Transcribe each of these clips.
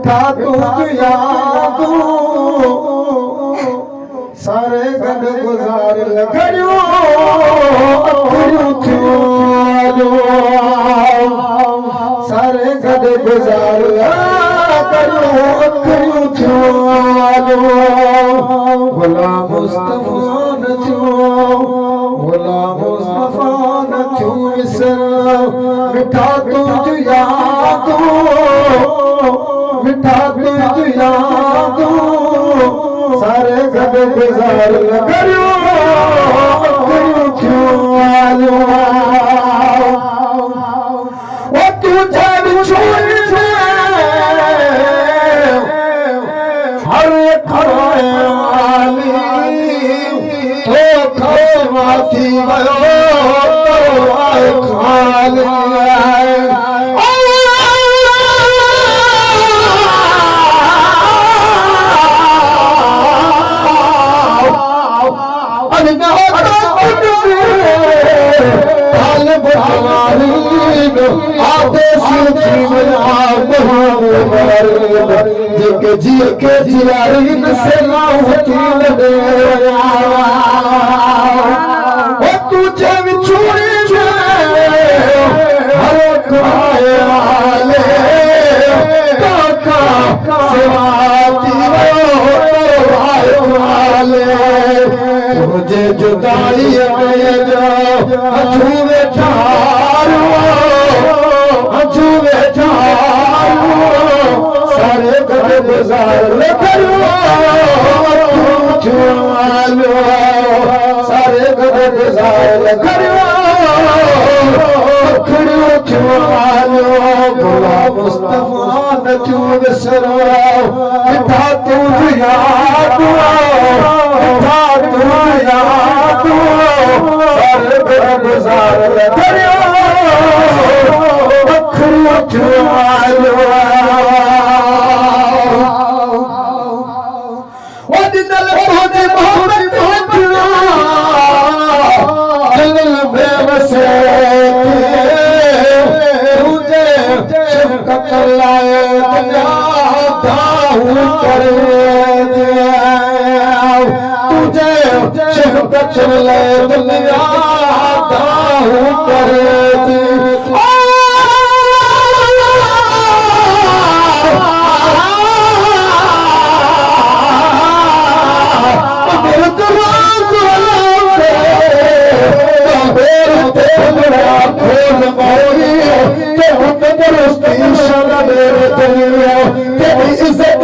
मिठा तू यादू सारे गड गुजार लगड़ियो सारे गड गुजार गुलाम मुस्तफा न गुलाम मुस्तफा न विसर मिठा तू यादू मिठा तू यादू सारे गड गुजार लगड़ियो वो तू जब छोड़ हर खराली तो खसमाती भयो तो आए खाली जी के जियारी से लाउती लगे ओ तू जब छोड़ी हर खाए आले काका सेवाती वाले तुझे जुदाई में जाओ अछूवे ठारो अछूवे ठारो सारे गड गुजार करो छुआलो सारे गड गुजार करो खड़ो छुआलो गुलाम मुस्तफा न तू विसरो मिठा तू यादू मिठा तू यादू सारे गड गुजार करो खड़ो छुआलो चले दुनिया दाऊ करे इज्जत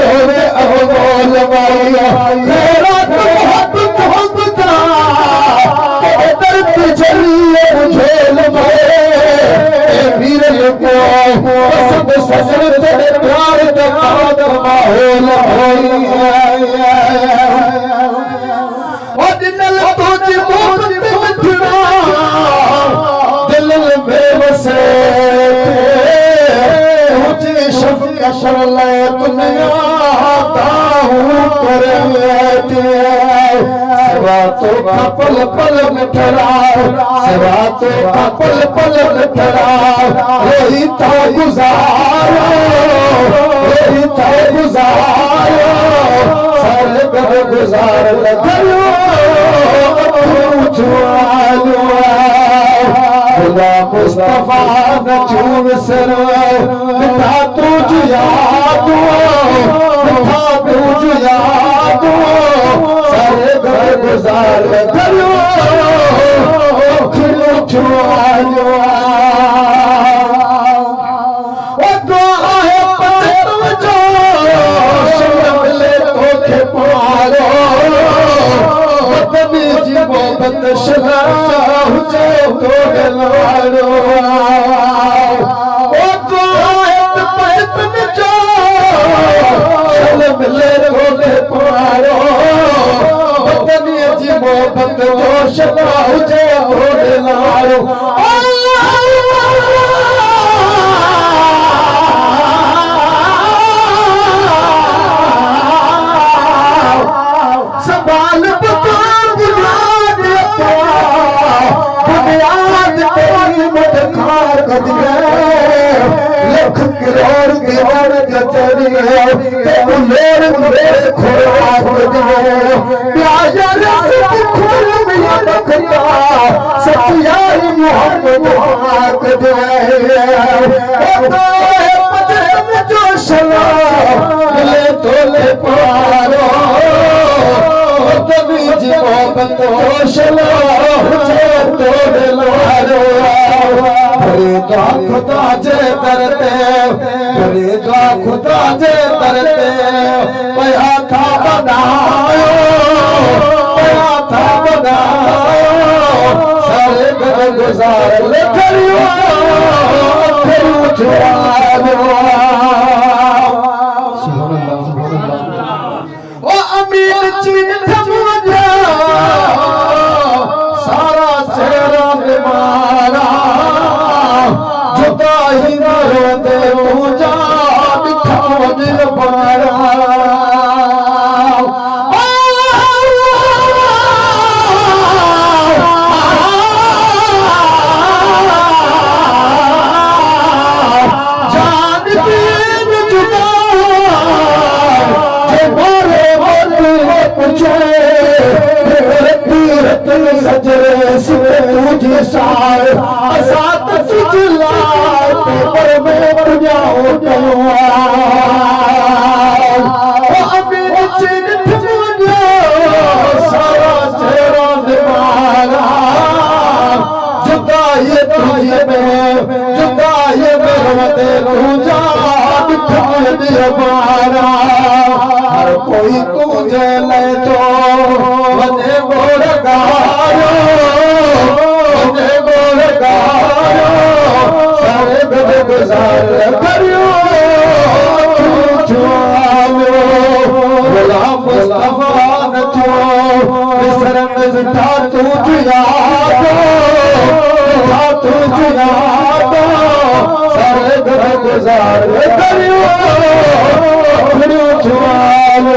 तो पल पल में ठहराओ सेवा तो पल पल में ठहराओ वही तो गुजारो वही तो गुजारो सारे गड गुजार लगो छुआलो गुलाम मुस्तफा न तू विसरो मिठा तू यादू मिठा तू यादू सारे गड गुजार करो खड़ो छुआलो ओ दुआ है पते जो मिले तो के पारो वतन जी मोहब्बत शलाह जे तो गलारो ओ दुआ है पते जो ते उलेर मुरे खुराक दे प्यार रस खुल मिया बखता सतियार मोहम्मद आक दे ओ पते में जो सलाम ले तोले पारो तभी जीवन तो सलाम जे तोले लारो फरीदा खुदा जे करते फरीदा खुदा जे करते पया था बनायो पया था बनायो सारे घर गुजार ले करियो फिर उठवालो सुभान अल्लाह ओ अमीर चिन्ह मुझे सारा चेहरा बीमारा जुदाई करो दे पूजा दिखाओ दिल पारा जान दीन जुदा जे मारे बोले पूछे सजरे सिरे तुझे सार असात तुझला पर में पुजाओ ओ अमीर चिन्ह मुझे सारा चेहरा निवारा जुदा ये तुझे में जुदा ये मेरे तुझा दिखाए दिया मारा हर कोई तुझे ले तो बने बोल गायो बने बोल गायो सारे गद गुजार करियो छुआलो गुलाम मुस्तफा न छो विसरन बिठा तू यादो बिठा तू यादो सारे गद गुजार करियो छुआलो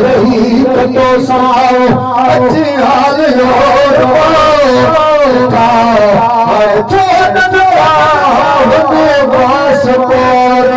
रही तो साओ अच्छी हाल योर पाओ तो नदवा बस पर